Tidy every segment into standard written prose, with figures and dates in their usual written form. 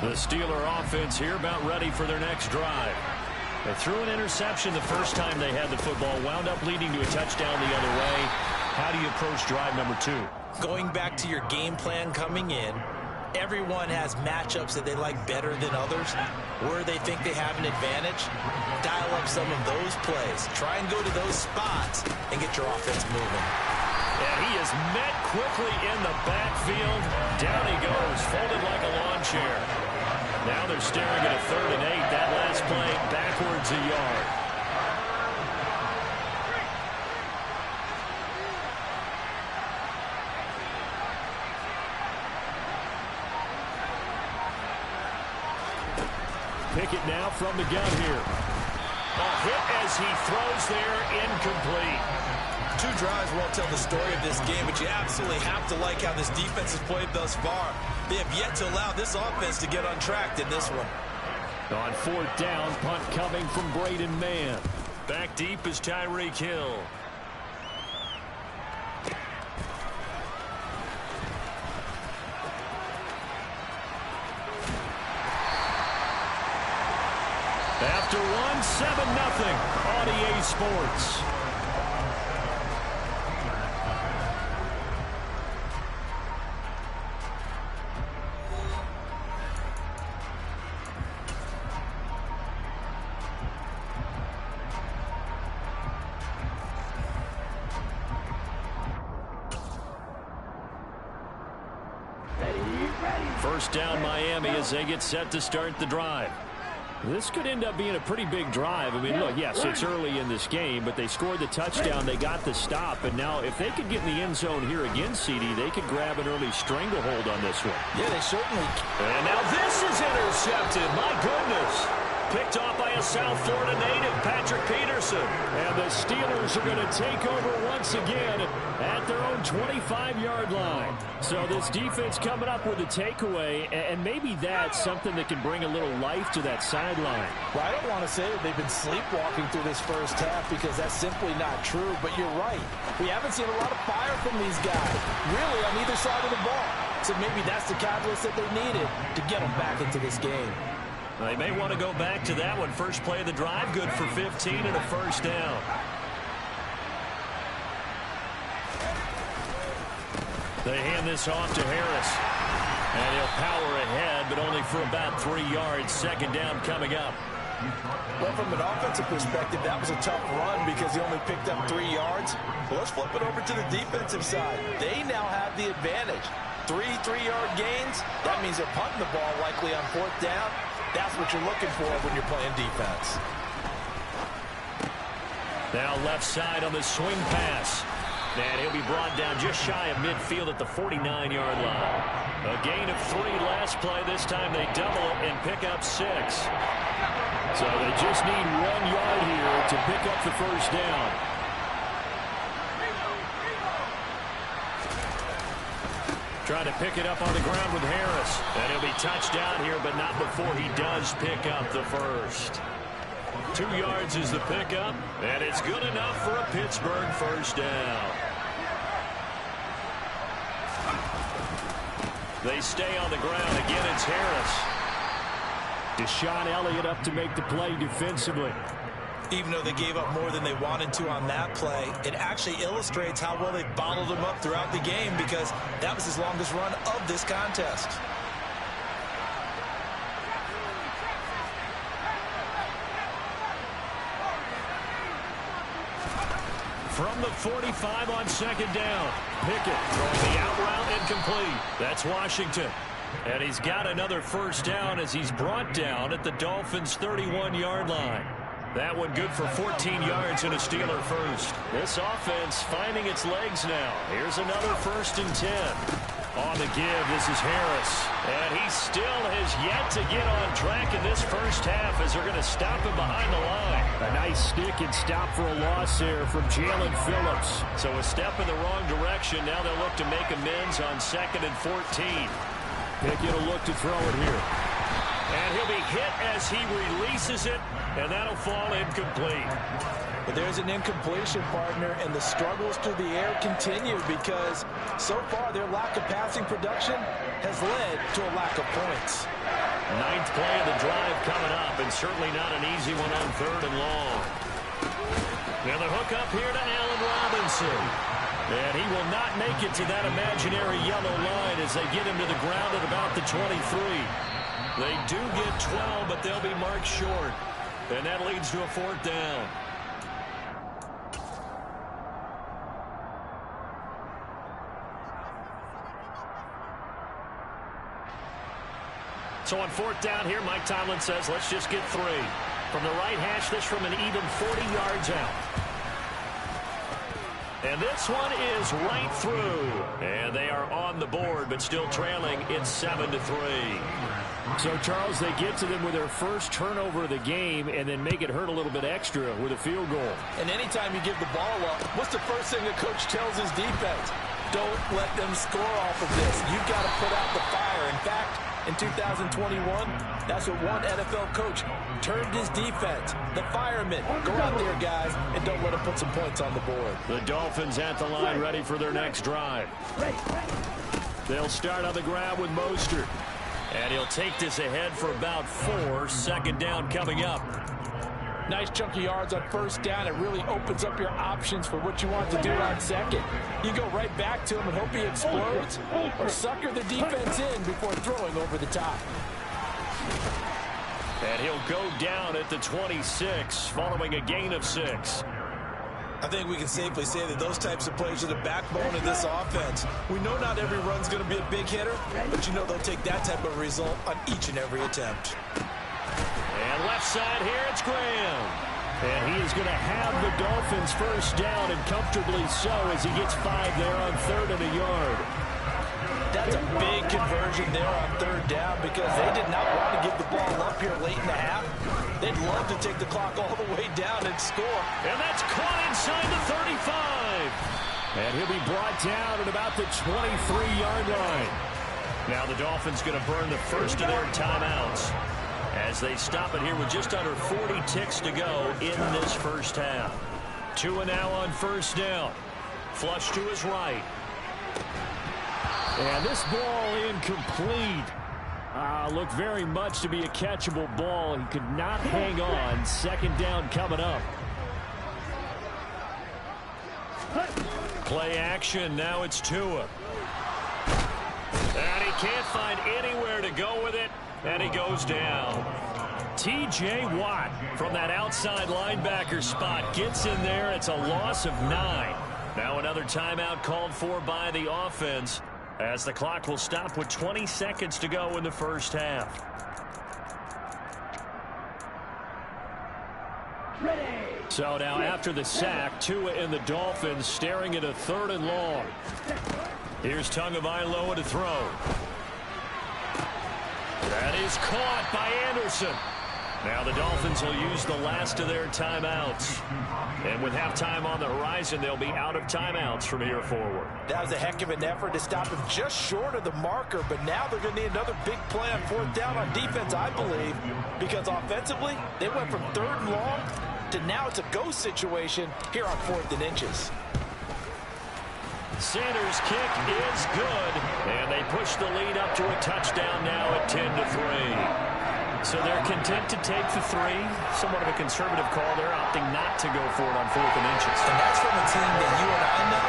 The Steeler offense here about ready for their next drive. They threw an interception the first time they had the football, wound up leading to a touchdown the other way. How do you approach drive number 2? Going back to your game plan coming in, everyone has matchups that they like better than others. Where they think they have an advantage, dial up some of those plays. Try and go to those spots and get your offense moving. And he is met quickly in the backfield. Down he goes, folded like a lawn chair. Now they're staring at a 3rd and 8. That last play backwards a yard. Pickett now from the gun here. A hit as he throws there, incomplete. 2 drives won't tell the story of this game, but you absolutely have to like how this defense has played thus far. They have yet to allow this offense to get untracked in this one. On 4th down, punt coming from Braden Mann. Back deep is Tyreek Hill. After one, 7-0 on EA Sports. First down Miami as they get set to start the drive. This could end up being a pretty big drive. I mean, look, yes, it's early in this game, but they scored the touchdown. They got the stop. And now if they could get in the end zone here again, CD, they could grab an early stranglehold on this one. Yeah, they certainly can. And now this is intercepted. My goodness. Picked off by a South Florida native, Patrick Peterson. And the Steelers are going to take over once again at their own 25-yard line. So this defense coming up with a takeaway, and maybe that's something that can bring a little life to that sideline. Well, I don't want to say that they've been sleepwalking through this first half because that's simply not true, but you're right. We haven't seen a lot of fire from these guys, really, on either side of the ball. So maybe that's the catalyst that they needed to get them back into this game. They may want to go back to that one. First play of the drive, good for 15 and a first down. They hand this off to Harris. And he'll power ahead, but only for about 3 yards. Second down coming up. Well, from an offensive perspective, that was a tough run because he only picked up 3 yards. Well, let's flip it over to the defensive side. They now have the advantage. 3 3-yard gains. That means they're punting the ball likely on 4th down. That's what you're looking for when you're playing defense. Now left side on the swing pass. And he'll be brought down just shy of midfield at the 49-yard line. A gain of 3 last play. This time they double it and pick up 6. So they just need 1 yard here to pick up the first down. Trying to pick it up on the ground with Harris. And he'll be touched down here, but not before he does pick up the first. 2 yards is the pickup, and it's good enough for a Pittsburgh first down. They stay on the ground. Again, it's Harris. Deshaun Elliott up to make the play defensively. Even though they gave up more than they wanted to on that play, it actually illustrates how well they bottled them up throughout the game because that was his longest run of this contest. From the 45 on second down. Pickett throwing the out route incomplete. That's Washington. And he's got another first down as he's brought down at the Dolphins' 31-yard line. That one good for 14 yards and a Steeler first. This offense finding its legs now. Here's another 1st and 10. On the give, this is Harris. And he still has yet to get on track in this first half as they're going to stop him behind the line. A nice stick and stop for a loss there from Jalen Phillips. So a step in the wrong direction. Now they'll look to make amends on 2nd and 14. Pickett will look to throw it here. And he'll be hit as he releases it, and that'll fall incomplete. But there's an incompletion, partner, and the struggles through the air continue because so far their lack of passing production has led to a lack of points. Ninth play of the drive coming up, and certainly not an easy one on 3rd and long. Now the hook up here to Allen Robinson. And he will not make it to that imaginary yellow line as they get him to the ground at about the 23. They do get 12, but they'll be marked short. And that leads to a 4th down. So on 4th down here, Mike Tomlin says, let's just get 3. From the right hash, this from an even 40 yards out. And this one is right through. And they are on the board, but still trailing. It's 7-3. So, Charles, they get to them with their first turnover of the game and then make it hurt a little bit extra with a field goal. And anytime you give the ball up, what's the first thing the coach tells his defense? Don't let them score off of this. You've got to put out the fire. In fact, in 2021, that's what one NFL coach termed his defense. The firemen. Go out there, guys, and don't let them put some points on the board. The Dolphins at the line ready for their next drive. They'll start on the ground with Mostert. And he'll take this ahead for about 4. 2nd down coming up. Nice chunky yards on 1st down. It really opens up your options for what you want to do on 2nd. You go right back to him and hope he explodes, or sucker the defense in before throwing over the top. And he'll go down at the 26, following a gain of 6. I think we can safely say that those types of plays are the backbone of this offense. We know not every run's going to be a big hitter, but you know they'll take that type of result on each and every attempt. And left side here, it's Graham. And he is going to have the Dolphins 1st down, and comfortably so, as he gets 5 there on 3rd and a yard. That's a big conversion there on 3rd down because they did not want to give the ball up here late in the half. They'd love to take the clock all the way down and score. And that's caught inside the 35. And he'll be brought down at about the 23-yard line. Now the Dolphins going to burn the first of their timeouts as they stop it here with just under 40 ticks to go in this 1st half. Tua now on 1st down. Flush to his right. And this ball incomplete. Looked very much to be a catchable ball. He could not hang on. 2nd down coming up. Play action. Now it's Tua. And he can't find anywhere to go with it. And he goes down. T.J. Watt from that outside linebacker spot gets in there. It's a loss of 9. Now another timeout called for by the offense, as the clock will stop with 20 seconds to go in the 1st half. So now after the sack, Tua and the Dolphins staring at a 3rd and long. Here's Tagovailoa to throw. That is caught by Anderson. Now the Dolphins will use the last of their timeouts. And with halftime on the horizon, they'll be out of timeouts from here forward. That was a heck of an effort to stop him just short of the marker, but now they're going to need another big play on 4th down on defense, I believe, because offensively, they went from 3rd and long to now it's a go situation here on 4th and inches. Sanders' kick is good, and they push the lead up to a touchdown now at 10-3. So they're content to take the 3. Somewhat of a conservative call. They're opting not to go for it on 4th and inches. And that's from a team that you and I know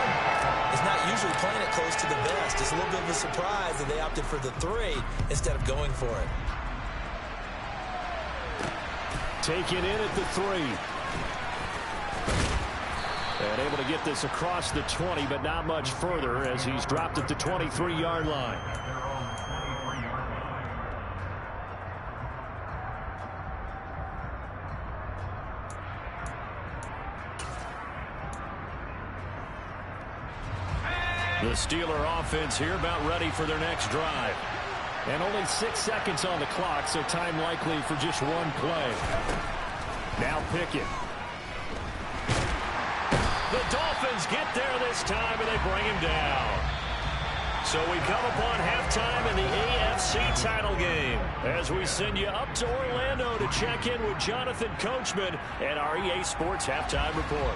is not usually playing it close to the vest. It's a little bit of a surprise that they opted for the 3 instead of going for it. Taken in at the 3. And able to get this across the 20, but not much further as he's dropped at the 23-yard line. The Steeler offense here about ready for their next drive. And only 6 seconds on the clock, so time likely for just one play. Now Pickett. The Dolphins get there this time, and they bring him down. So we come upon halftime in the AFC title game as we send you up to Orlando to check in with Jonathan Coachman and our EA Sports Halftime Report.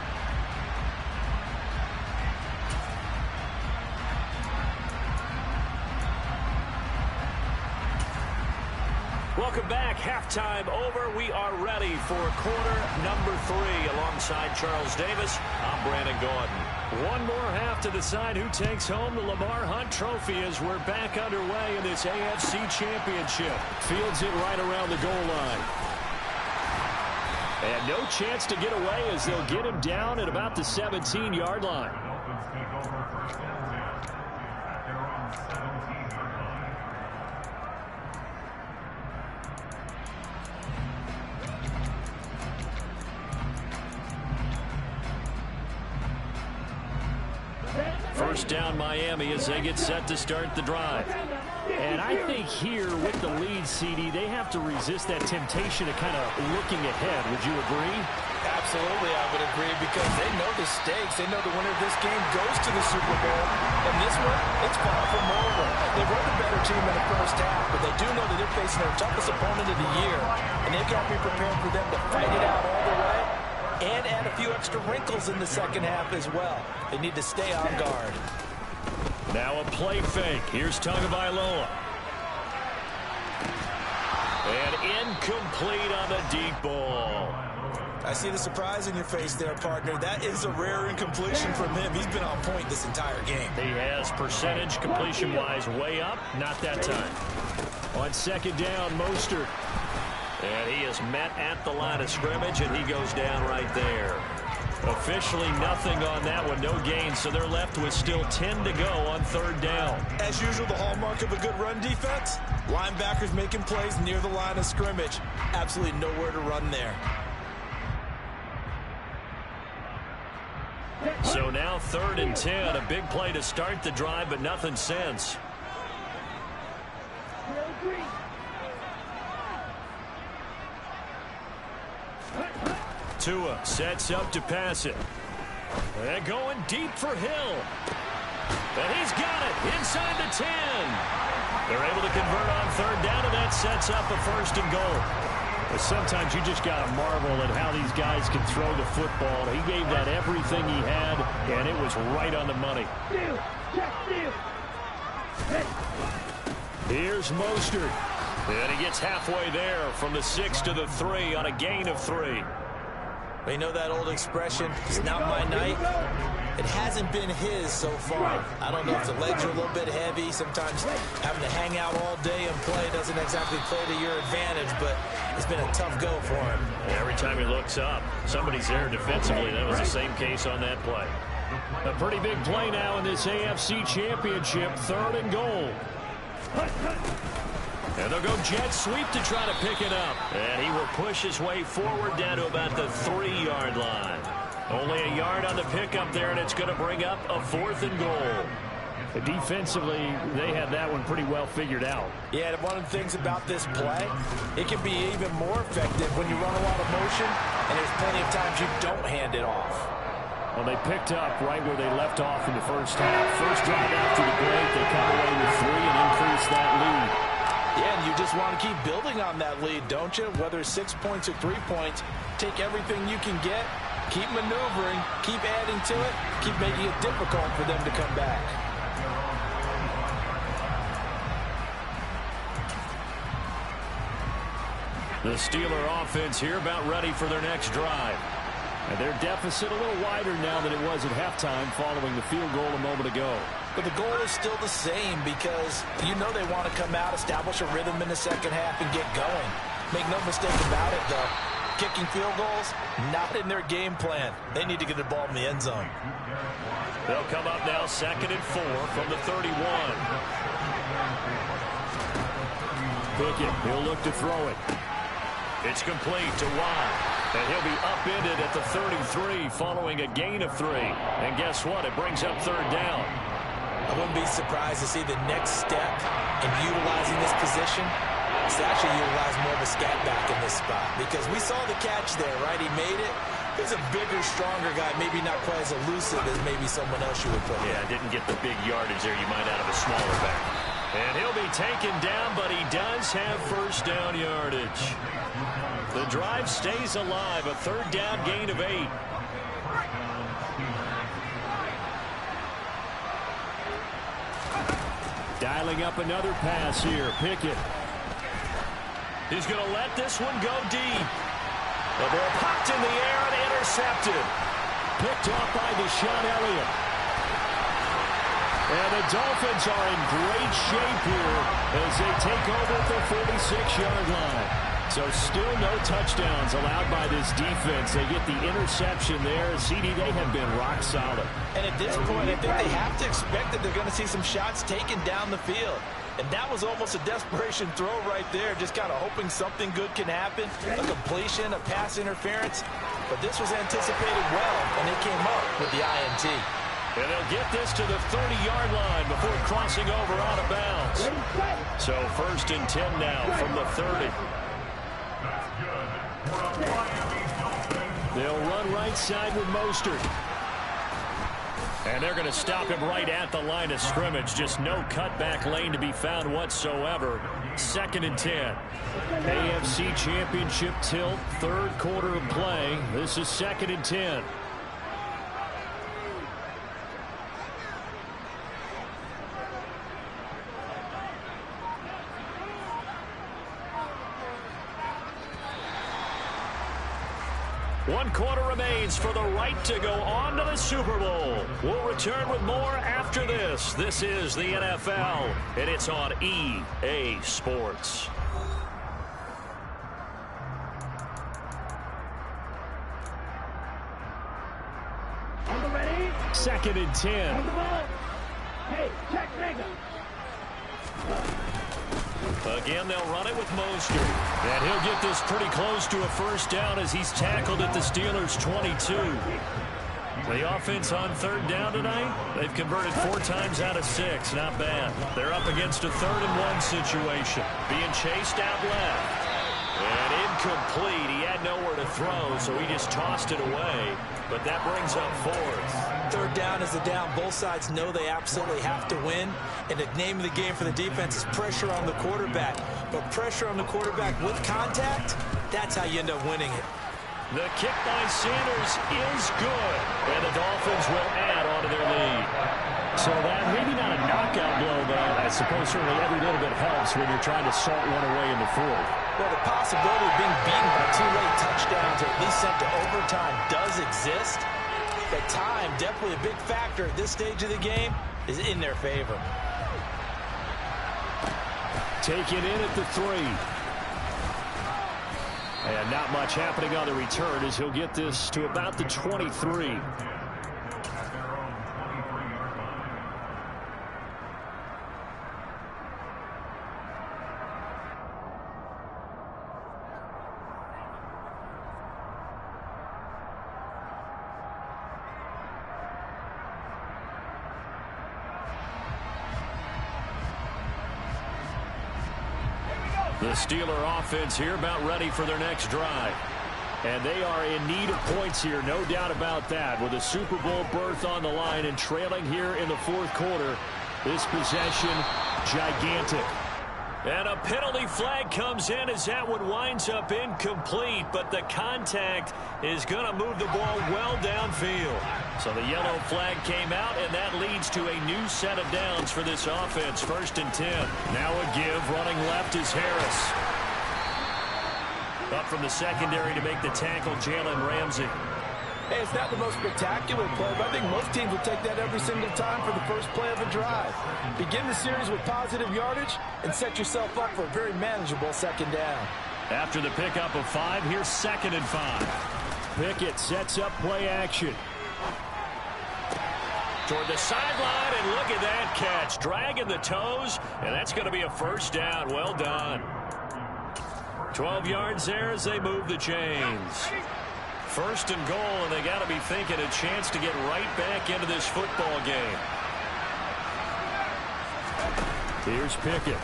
Welcome back. Halftime over. We are ready for quarter number 3. Alongside Charles Davis, I'm Brandon Gordon. One more half to decide who takes home the Lamar Hunt Trophy as we're back underway in this AFC Championship. Fields it right around the goal line. And no chance to get away as they'll get him down at about the 17-yard line. First down Miami as they get set to start the drive. And I think here with the lead, CD, they have to resist that temptation of kind of looking ahead. Would you agree? Absolutely, I would agree, because they know the stakes. They know the winner of this game goes to the Super Bowl. And this one, it's far from over. They were the better team in the first half, but they do know that they're facing their toughest opponent of the year. And they've got to be prepared for them to fight it out all the way and add a few extra wrinkles in the second half as well. They need to stay on guard. Now a play fake. Here's Tagovailoa. And incomplete on the deep ball. I see the surprise in your face there, partner. That is a rare incompletion from him. He's been on point this entire game. He has percentage completion-wise way up. Not that time. On second down, Mostert. And he is met at the line of scrimmage, and he goes down right there. Officially nothing on that one, no gain, so they're left with still 10 to go on third down. As usual, the hallmark of a good run defense, linebackers making plays near the line of scrimmage. Absolutely nowhere to run there. So now 3rd and 10, a big play to start the drive, but nothing since. Tua sets up to pass it. And going deep for Hill. And he's got it inside the 10. They're able to convert on third down, and that sets up a 1st and goal. But sometimes you just got to marvel at how these guys can throw the football. He gave that everything he had, and it was right on the money. Here's Mostert. And he gets halfway there from the 6 to the 3 on a gain of 3. They know that old expression, it's not my night. It hasn't been his so far. I don't know if the legs are a little bit heavy. Sometimes having to hang out all day and play doesn't exactly play to your advantage, but it's been a tough go for him. Every time he looks up, somebody's there defensively. That was the same case on that play. A pretty big play now in this AFC Championship, 3rd and goal. And they'll go jet sweep to try to pick it up. And he will push his way forward down to about the 3-yard line. Only a yard on the pickup there, and it's going to bring up a 4th and goal. Defensively, they had that one pretty well figured out. Yeah, and one of the things about this play, it can be even more effective when you run a lot of motion, and there's plenty of times you don't hand it off. Well, they picked up right where they left off in the first half. First drive after the break, they come away with 3 and increase that lead. Yeah, and you just want to keep building on that lead, don't you? Whether it's 6 points or 3 points, take everything you can get, keep maneuvering, keep adding to it, keep making it difficult for them to come back. The Steeler offense here about ready for their next drive. And their deficit a little wider now than it was at halftime following the field goal a moment ago. But the goal is still the same because you know they want to come out, establish a rhythm in the second half, and get going. Make no mistake about it, though. Kicking field goals, not in their game plan. They need to get the ball in the end zone. They'll come up now 2nd and 4 from the 31. Pickett, he'll look to throw it. It's complete to Watt. And he'll be upended at the 33 following a gain of 3. And guess what? It brings up 3rd down. I wouldn't be surprised to see the next step in utilizing this position is to actually utilize more of a scat back in this spot. Because we saw the catch there, right? He made it. He's a bigger, stronger guy, maybe not quite as elusive as maybe someone else you would put. Yeah, didn't get the big yardage there you might out of a smaller back. And he'll be taken down, but he does have 1st down yardage. The drive stays alive, a 3rd down gain of 8. Dialing up another pass here, Pickett. He's going to let this one go deep. The ball popped in the air and intercepted. Picked off by Deshaun Elliott. And the Dolphins are in great shape here as they take over at the 46-yard line. So still no touchdowns allowed by this defense. They get the interception there. CD, they have been rock solid. And at this point, I think they have to expect that they're going to see some shots taken down the field. And that was almost a desperation throw right there, just kind of hoping something good can happen, a completion, a pass interference. But this was anticipated well, and they came up with the INT. And they'll get this to the 30-yard line before crossing over out of bounds. So 1st and 10 now from the 30. They'll run right side with Mostert. And they're going to stop him right at the line of scrimmage. Just no cutback lane to be found whatsoever. 2nd and 10. AFC Championship tilt, 3rd quarter of play. This is 2nd and 10. One quarter remains for the right to go on to the Super Bowl. We'll return with more after this. This is the NFL, and it's on EA Sports. Ready? 2nd and 10. Hey, check Again, they'll run it with Mostert. And he'll get this pretty close to a first down as he's tackled at the Steelers' 22. The offense on 3rd down tonight, they've converted 4 times out of 6. Not bad. They're up against a 3rd and 1 situation. Being chased out left. And incomplete. He had nowhere to throw, so he just tossed it away. But that brings up 4th. 3rd down is the down. Both sides know they absolutely have to win. And the name of the game for the defense is pressure on the quarterback. But pressure on the quarterback with contact, that's how you end up winning it. The kick by Sanders is good. And the Dolphins will add on to their lead. So that maybe not a knockout blow, but I suppose certainly every little bit helps when you're trying to salt one away in the 4th. Well, the possibility of being beaten by 2 late touchdowns or at least sent to overtime does exist. But time, definitely a big factor at this stage of the game, is in their favor. Taken in at the 3. And not much happening on the return as he'll get this to about the 23. The Steeler offense here about ready for their next drive. And they are in need of points here, no doubt about that. With a Super Bowl berth on the line and trailing here in the 4th quarter. This possession, gigantic. And a penalty flag comes in as that one winds up incomplete. But the contact is going to move the ball well downfield. So the yellow flag came out, and that leads to a new set of downs for this offense. 1st and 10. Now a give. Running left is Harris. Up from the secondary to make the tackle, Jalen Ramsey. Hey, it's not the most spectacular play, but I think most teams will take that every single time for the first play of a drive. Begin the series with positive yardage and set yourself up for a very manageable 2nd down. After the pickup of 5, here's 2nd and 5. Pickett sets up play action. Toward the sideline, and look at that catch. Dragging the toes, and that's going to be a first down. Well done. 12 yards there as they move the chains. 1st and goal, and they got to be thinking a chance to get right back into this football game. Here's Pickett.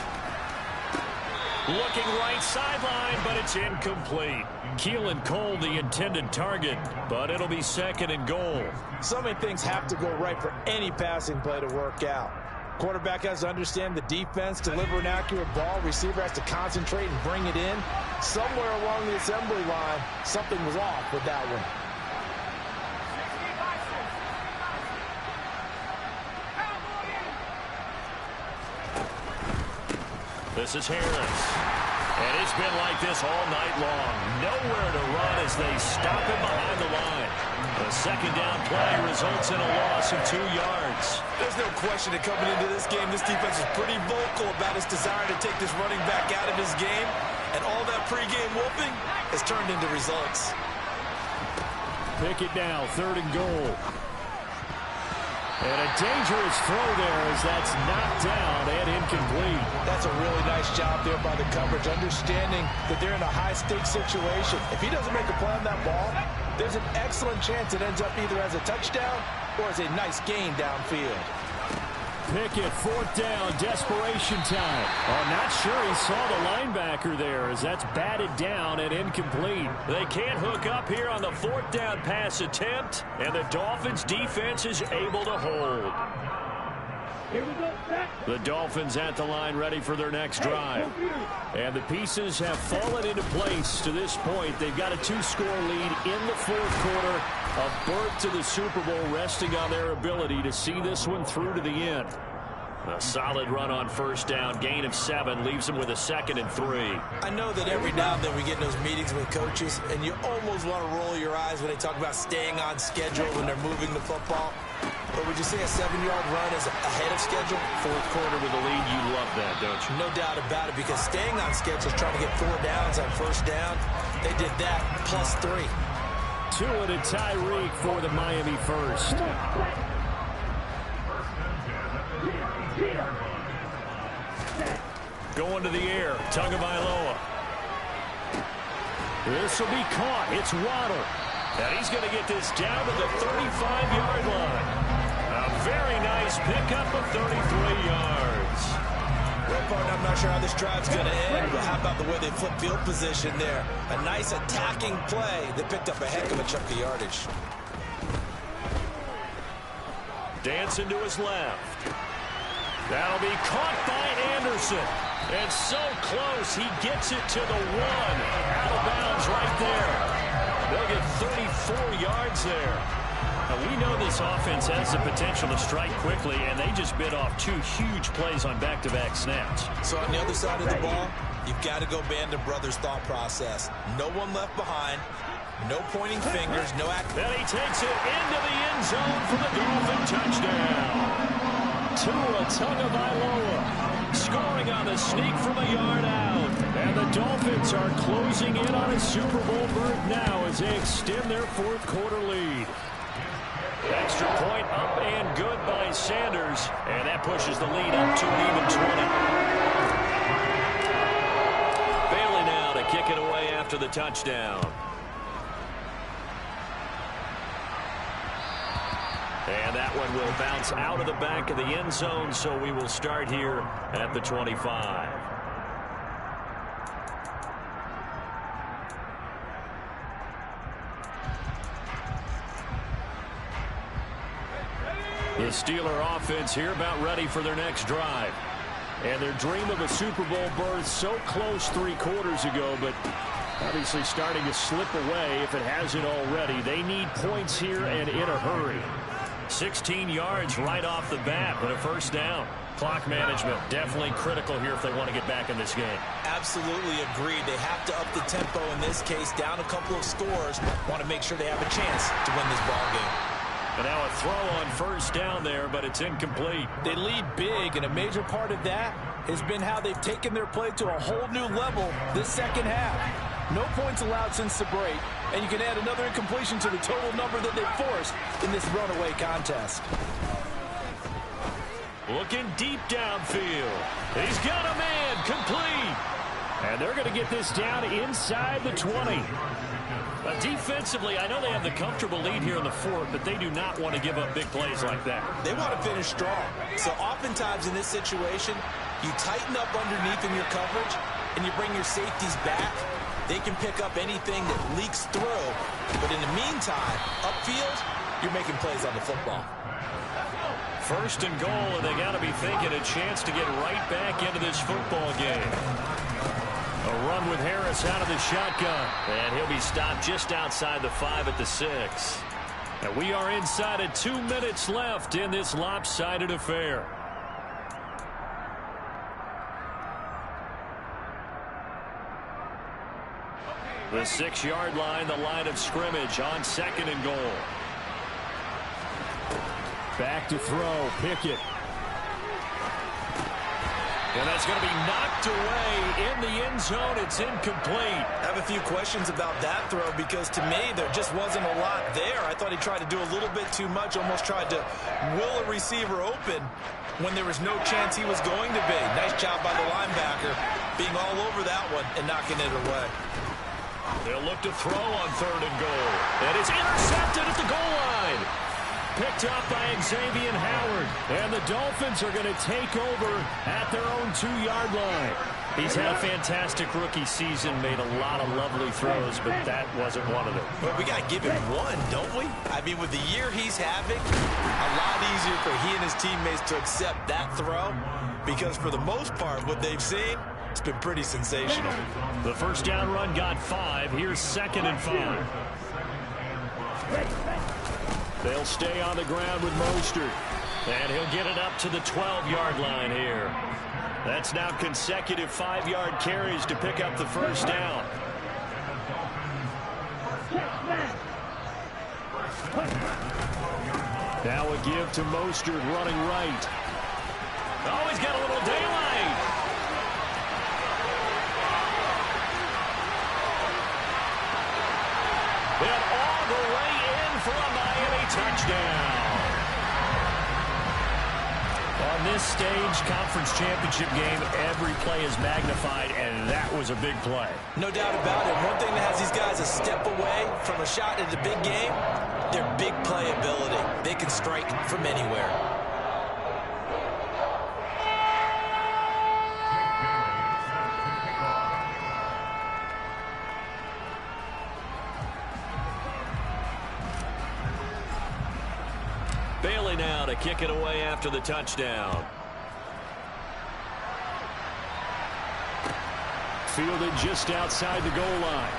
Looking right sideline, but it's incomplete. Keelan Cole, the intended target, but it'll be 2nd and goal. So many things have to go right for any passing play to work out. Quarterback has to understand the defense, deliver an accurate ball. Receiver has to concentrate and bring it in. Somewhere along the assembly line, something was off with that one. This is Harris. And it's been like this all night long. Nowhere to run as they stop him behind the line. The second down play results in a loss of 2 yards. There's no question that coming into this game, this defense is pretty vocal about its desire to take this running back out of his game. And all that pregame whooping has turned into results. Pick it now, 3rd and goal. And a dangerous throw there as that's knocked down and incomplete. That's a really nice job there by the coverage, understanding that they're in a high-stakes situation. If he doesn't make a play on that ball, there's an excellent chance it ends up either as a touchdown or as a nice gain downfield. Pickett, 4th down, desperation time. I'm not sure he saw the linebacker there as that's batted down and incomplete. They can't hook up here on the 4th down pass attempt, and the Dolphins defense is able to hold. The Dolphins at the line ready for their next drive. And the pieces have fallen into place to this point. They've got a 2-score lead in the 4th quarter. A berth to the Super Bowl resting on their ability to see this one through to the end. A solid run on 1st down. Gain of 7 leaves them with a 2nd and 3. I know that every now and then we get in those meetings with coaches, and you almost want to roll your eyes when they talk about staying on schedule when they're moving the football. But would you say a 7-yard run is ahead of schedule? 4th quarter with a lead, you love that, don't you? No doubt about it, because staying on schedule is trying to get 4 downs on 1st down. They did that plus 3. Tua to Tyreek for the Miami first. Going to the air, Tagovailoa. This will be caught. It's Waddle. And he's going to get this down to the 35-yard line. A very nice pickup of 33 yards. Well, partner, I'm not sure how this drive's going to end, but how about the way they flip field position there? A nice attacking play that picked up a heck of a chunk of yardage. Dancing to his left. That'll be caught by Anderson. And so close, he gets it to the 1. Out of bounds right there. They'll get 34 yards there. Now, we know this offense has the potential to strike quickly, and they just bit off 2 huge plays on back-to-back snaps. So on the other side of the ball, you've got to go Band of Brothers thought process. No one left behind. No pointing fingers. No act. Then he takes it into the end zone for the Dolphin touchdown. Tua Tagovailoa scoring on the sneak from a yard out. And the Dolphins are closing in on a Super Bowl berth now as they extend their 4th quarter lead. Extra point up and good by Sanders. And that pushes the lead up to an even 20. Bailey now to kick it away after the touchdown. And that one will bounce out of the back of the end zone, so we will start here at the 25. The Steeler offense here about ready for their next drive. And their dream of a Super Bowl berth so close 3 quarters ago, but obviously starting to slip away if it hasn't already. They need points here and in a hurry. 16 yards right off the bat, but a 1st down. Clock management definitely critical here if they want to get back in this game. Absolutely agreed. They have to up the tempo in this case, down a couple of scores. Want to make sure they have a chance to win this ball game. And now a throw on 1st down there, but it's incomplete. They lead big, and a major part of that has been how they've taken their play to a whole new level this second half. No points allowed since the break, and you can add another incompletion to the total number that they've forced in this runaway contest. Looking deep downfield. He's got a man, complete. And they're going to get this down inside the 20. Defensively, I know they have the comfortable lead here in the 4th, but they do not want to give up big plays like that. They want to finish strong. So oftentimes in this situation, you tighten up underneath in your coverage, and you bring your safeties back. They can pick up anything that leaks through. But in the meantime, upfield, you're making plays on the football. 1st and goal, and they got to be thinking a chance to get right back into this football game. A run with Harris out of the shotgun. And he'll be stopped just outside the 5 at the 6. And we are inside of 2 minutes left in this lopsided affair. The 6-yard line, the line of scrimmage on 2nd and goal. Back to throw, Pickett. And that's going to be knocked away in the end zone. It's incomplete. I have a few questions about that throw because to me there just wasn't a lot there. I thought he tried to do a little bit too much, almost tried to will a receiver open when there was no chance he was going to be. Nice job by the linebacker being all over that one and knocking it away. They'll look to throw on 3rd and goal. And it's intercepted at the goal line. Picked up by Xavier Howard. And the Dolphins are going to take over at their own 2-yard line. He's had a fantastic rookie season, made a lot of lovely throws, but that wasn't one of them. Well, we got to give him one, don't we? I mean, with the year he's having, a lot easier for he and his teammates to accept that throw because for the most part, what they've seen, it's been pretty sensational. The first down run got 5. Here's 2nd and 5. They'll stay on the ground with Mostert. And he'll get it up to the 12-yard line here. That's now consecutive 5-yard carries to pick up the first down. Now a give to Mostert running right. Oh, he's got a little daylight. And all the way in for a Miami touchdown. On this stage, conference championship game, every play is magnified, and that was a big play. No doubt about it. One thing that has these guys a step away from a shot at the big game, their big play ability. They can strike from anywhere. Bailey now to kick it away after the touchdown. Fielded just outside the goal line.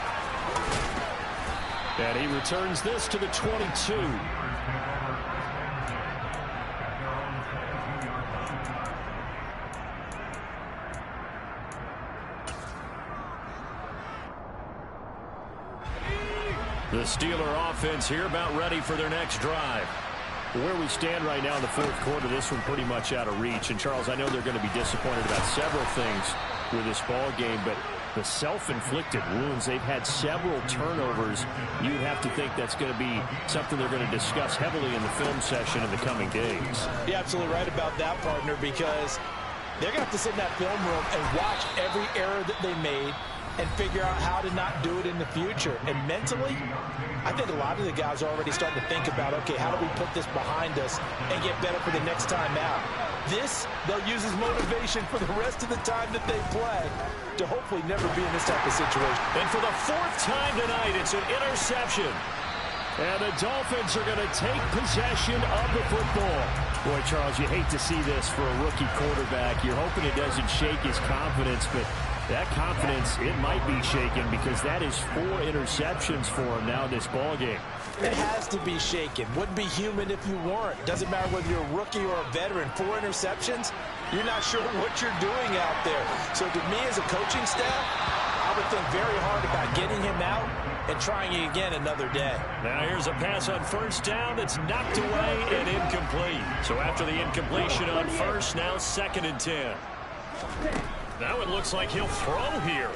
And he returns this to the 22. The Steeler offense here about ready for their next drive. Where we stand right now in the 4th quarter, this one pretty much out of reach. And, Charles, I know they're going to be disappointed about several things with this ball game, but the self-inflicted wounds, they've had several turnovers. You'd have to think that's going to be something they're going to discuss heavily in the film session in the coming days. You're absolutely right about that, partner, because they're going to have to sit in that film room and watch every error that they made and figure out how to not do it in the future. And mentally, I think a lot of the guys are already starting to think about, okay, how do we put this behind us and get better for the next time out? This, they'll use as motivation for the rest of the time that they play to hopefully never be in this type of situation. And for the 4th time tonight, it's an interception. And the Dolphins are going to take possession of the football. Boy, Charles, you hate to see this for a rookie quarterback. You're hoping it doesn't shake his confidence, but that confidence, it might be shaken because that is 4 interceptions for him now in this ball game. It has to be shaken. Wouldn't be human if you weren't. Doesn't matter whether you're a rookie or a veteran. 4 interceptions, you're not sure what you're doing out there. So to me as a coaching staff, I would think very hard about getting him out and trying it again another day. Now here's a pass on 1st down that's knocked away and incomplete. So after the incompletion on 1st, now 2nd and 10. Now it looks like he'll throw here.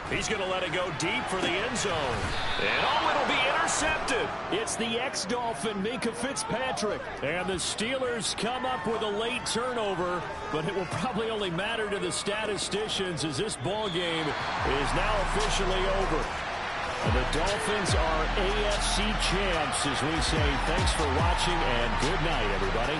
He's going to let it go deep for the end zone. And oh, it'll be intercepted. It's the ex-Dolphin, Minkah Fitzpatrick. And the Steelers come up with a late turnover, but it will probably only matter to the statisticians as this ball game is now officially over. And the Dolphins are AFC champs as we say thanks for watching and good night, everybody.